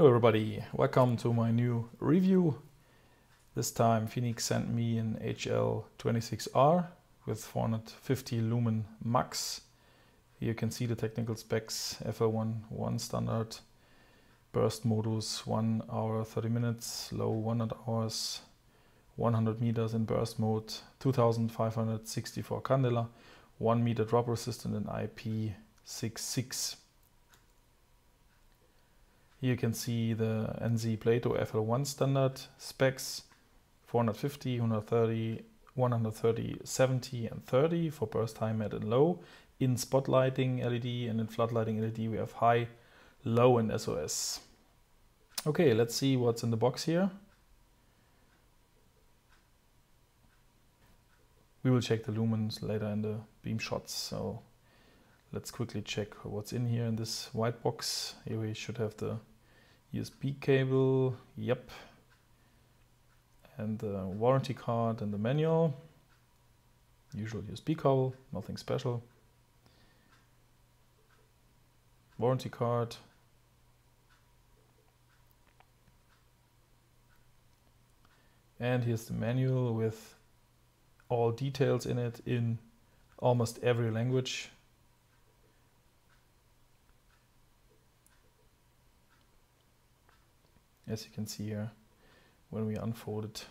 Hello everybody, welcome to my new review. This time Fenix sent me an HL26R with 450 lumen max. Here you can see the technical specs: FL1 standard, burst modus 1 hour 30 minutes, low 100 hours, 100 meters in burst mode, 2564 candela, 1 meter drop resistant and IP66. Here you can see the NZ Plato FL1 standard specs: 450, 130, 130, 70 and 30 for burst high, mid and low. In spotlighting LED and in floodlighting LED we have high, low and SOS. Okay, let's see what's in the box here. We will check the lumens later in the beam shots, so let's quickly check what's in here in this white box. Here we should have the USB cable, yep, and the warranty card and the manual. Usual USB cable, nothing special. Warranty card. And here's the manual with all details in it in almost every language. As you can see here, when we unfold it,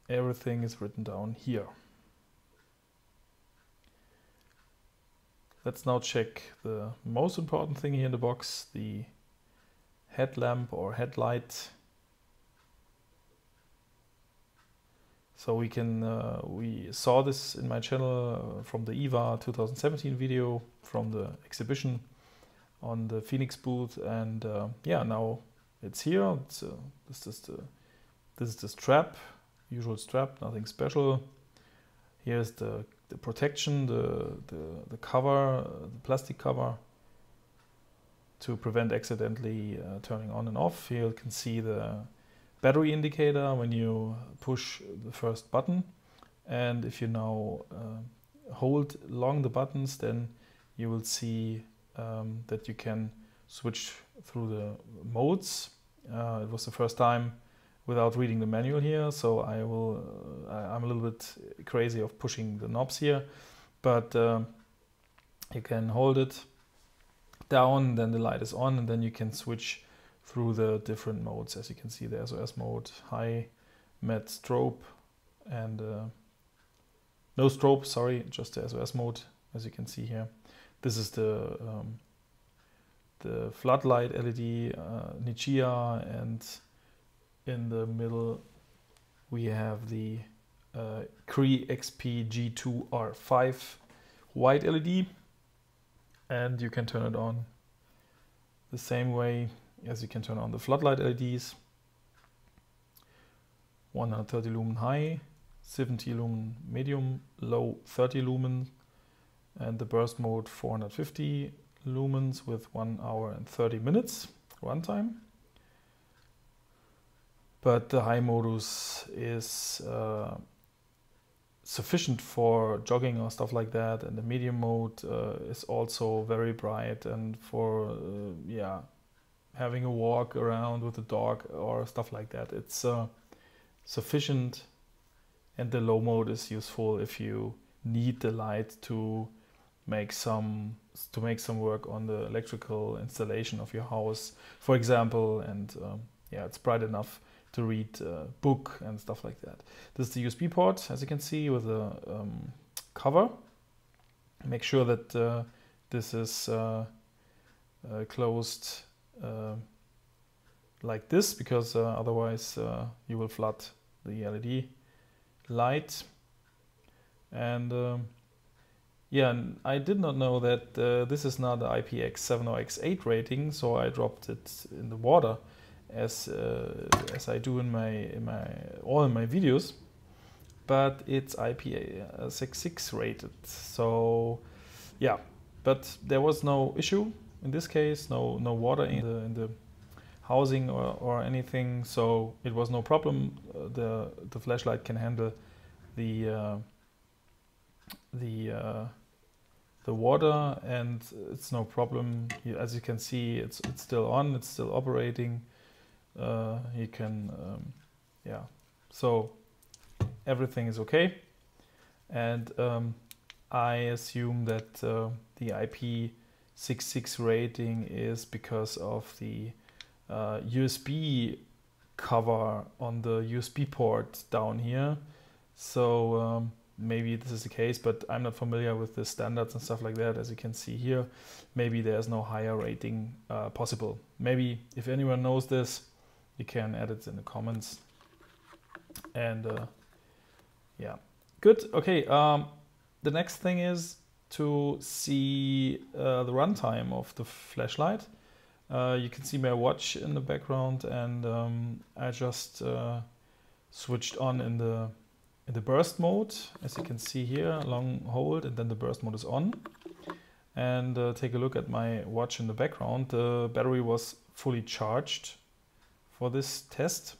everything is written down here. Let's now check the most important thing here in the box, the headlamp or headlight. So we saw this in my channel from the EVA 2017 video from the exhibition on the Fenix booth, and yeah, now it's here. This is the strap, usual strap, nothing special. Here's the protection, the cover, the plastic cover to prevent accidentally turning on and off. Here you can see the battery indicator when you push the first button, and if you now hold along the buttons, then you will see that you can switch through the modes. It was the first time without reading the manual here, so I'm a little bit crazy of pushing the knobs here, but you can hold it down, then the light is on, and then you can switch through the different modes. As you can see, the SOS mode, high, med, strobe, and no strobe, sorry, just the SOS mode, as you can see here. This is the floodlight LED, Nichia, and in the middle we have the Cree XP-G2 R5 white LED, and you can turn it on the same way as you can turn on the floodlight LEDs. 130 lumen high, 70 lumen medium, low 30 lumen, and the burst mode 450 lumens with 1 hour and 30 minutes runtime. But the high modus is sufficient for jogging or stuff like that, and the medium mode is also very bright and for yeah, having a walk around with a dog or stuff like that. It's sufficient, and the low mode is useful if you need the light to make some work on the electrical installation of your house, for example, and yeah, it's bright enough to read a book and stuff like that. This is the USB port, as you can see, with a cover. Make sure that this is closed like this, because otherwise you will flood the LED light. And yeah, and I did not know that this is not the IPX7 or X8 rating, so I dropped it in the water as I do in all my videos. But it's IPX6 rated, so yeah. But there was no issue in this case, no water in the housing or anything, so it was no problem. The flashlight can handle the the water, and it's no problem. As you can see, it's still on, it's still operating. You can, yeah, so everything is okay. And I assume that the IP66 rating is because of the USB cover on the USB port down here. So maybe this is the case, but I'm not familiar with the standards and stuff like that. As you can see here, maybe there's no higher rating possible. Maybe if anyone knows this, you can add it in the comments. And yeah, good. Okay, the next thing is to see the runtime of the flashlight. You can see my watch in the background, and I just switched on in the burst mode. As you can see here, long hold, and then the burst mode is on. And take a look at my watch in the background. The battery was fully charged for this test.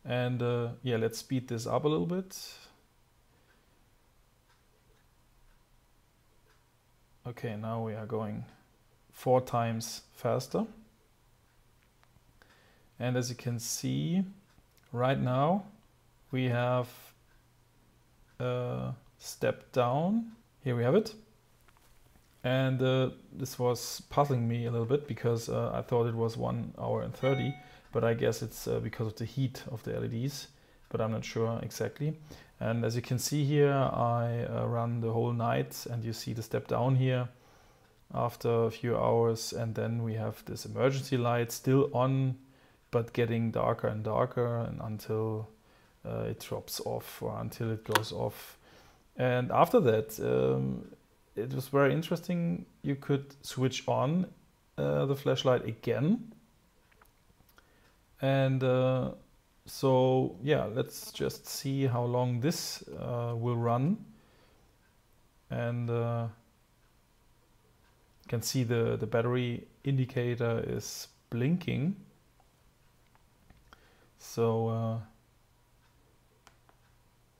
And yeah, let's speed this up a little bit. Okay, now we are going 4 times faster. And as you can see, right now we have a step down. Here we have it. And this was puzzling me a little bit because I thought it was 1 hour and 30, but I guess it's because of the heat of the LEDs, but I'm not sure exactly. And as you can see here, I run the whole night, and you see the step down here after a few hours, and then we have this emergency light still on, but getting darker and darker, and until it drops off, or until it goes off. And after that, it was very interesting. You could switch on the flashlight again. And so yeah, let's just see how long this will run. And you can see the battery indicator is blinking. So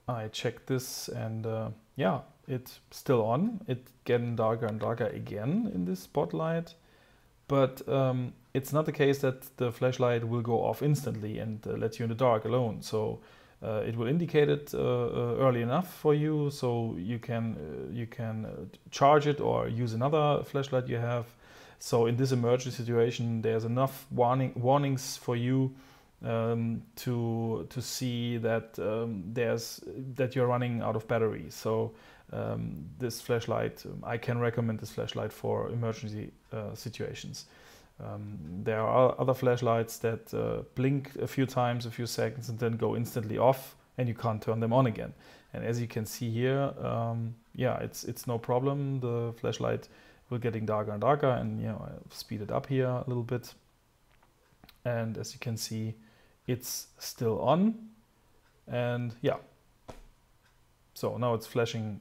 I checked this, and yeah, it's still on. It's getting darker and darker again in this spotlight. But it's not the case that the flashlight will go off instantly and let you in the dark alone. So it will indicate it early enough for you, so you can charge it or use another flashlight you have. So in this emergency situation, there's enough warnings for you to see that that you're running out of battery. So this flashlight, I can recommend this flashlight for emergency situations. There are other flashlights that blink a few times, a few seconds, and then go instantly off, and you can't turn them on again. And as you can see here, yeah, it's no problem. The flashlight will getting darker and darker, and you know, I've speeded up here a little bit. And as you can see, it's still on, and yeah. So now it's flashing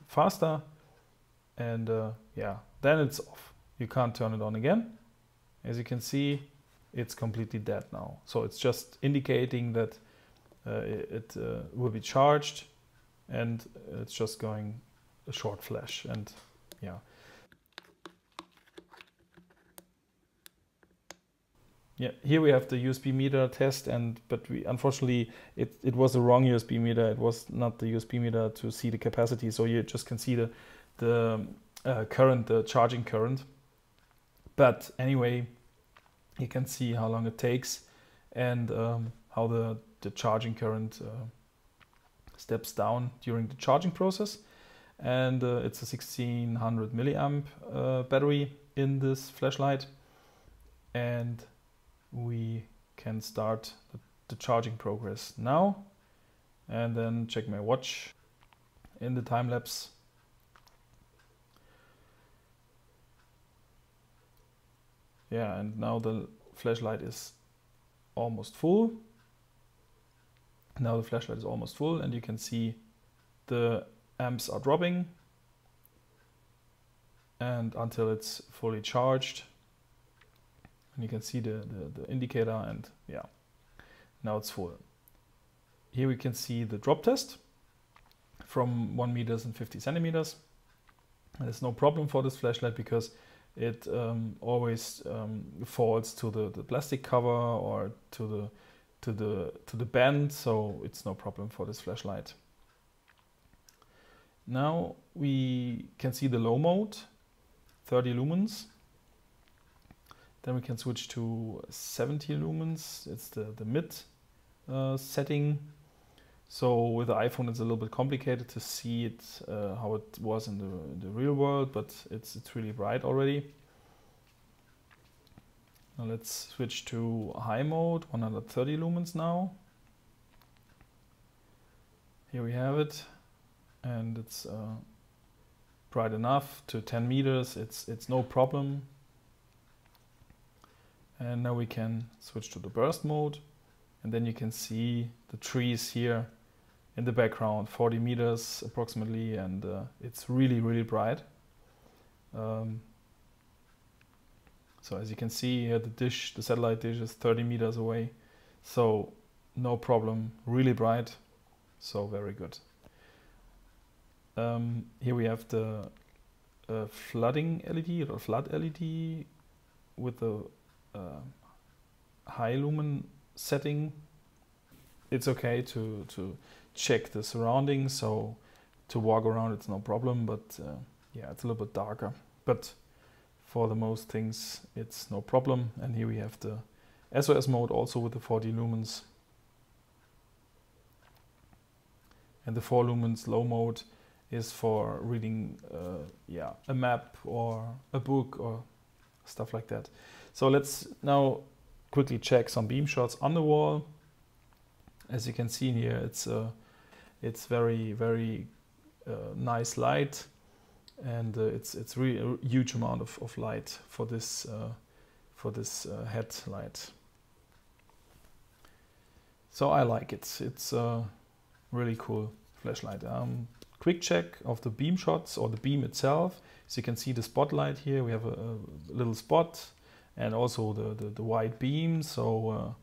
faster, and yeah, then it's off. You can't turn it on again. As you can see, it's completely dead now. So it's just indicating that it will be charged, and it's just going a short flash, and yeah. Yeah, here we have the USB meter test, but we unfortunately it was the wrong USB meter. It was not the USB meter to see the capacity, so you just can see the current, the charging current. But anyway, you can see how long it takes, and how the charging current steps down during the charging process. And it's a 1600 milliamp battery in this flashlight, and we can start the charging progress now, and then check my watch in the time lapse. Yeah, and now the flashlight is almost full. Now the flashlight is almost full, and you can see the amps are dropping, and until it's fully charged. And you can see the indicator, and yeah, now it's full. Here we can see the drop test from 1 meters and 50 centimeters. There's no problem for this flashlight because it always falls to the plastic cover or to the band, so it's no problem for this flashlight. Now we can see the low mode, 30 lumens. Then we can switch to 70 lumens. It's the mid setting. So with the iPhone, it's a little bit complicated to see it how it was in the real world, but it's really bright already. Now let's switch to high mode, 130 lumens now. Here we have it, and it's bright enough to 10 meters. It's no problem. And now we can switch to the burst mode, and then you can see the trees here in the background, 40 meters approximately, and it's really bright. So as you can see here, the satellite dish is 30 meters away, so no problem, really bright, so very good. Here we have the flooding LED or flood LED with the high lumen setting. It's okay to check the surroundings, so to walk around it's no problem, but yeah, it's a little bit darker, but for the most things it's no problem. And here we have the SOS mode also with the 40 lumens, and the 4 lumens low mode is for reading yeah, a map or a book or stuff like that. So let's now quickly check some beam shots on the wall. As you can see here, it's very nice light, and it's really a huge amount of light for this headlight. So I like it. It's a really cool flashlight. Quick check of the beam shots or the beam itself. As you can see the spotlight here, we have a little spot, and also the white beam, so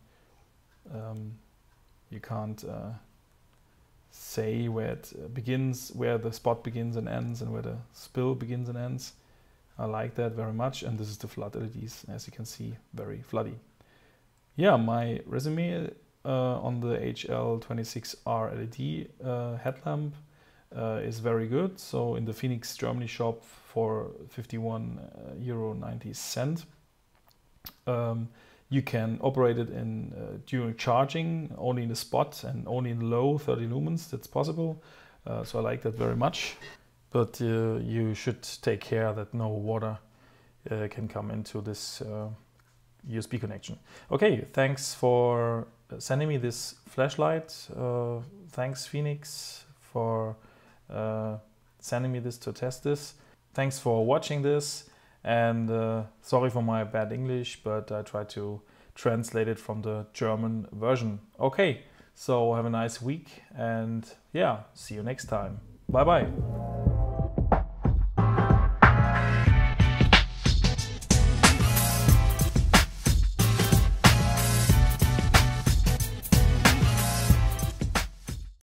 you can't say where it begins, where the spot begins and ends, and where the spill begins and ends. I like that very much, and this is the flood LEDs, as you can see, very floody. Yeah, my resume on the HL26R LED headlamp is very good. So in the Fenix Germany shop for 51,90 €. You can operate it during charging, only in the spot and only in low 30 lumens. That's possible. So I like that very much. But you should take care that no water can come into this USB connection. Okay, thanks for sending me this flashlight. Thanks Fenix for sending me this to test this. Thanks for watching this. And sorry for my bad English, but I tried to translate it from the German version. Okay, so have a nice week, and yeah, see you next time. Bye bye.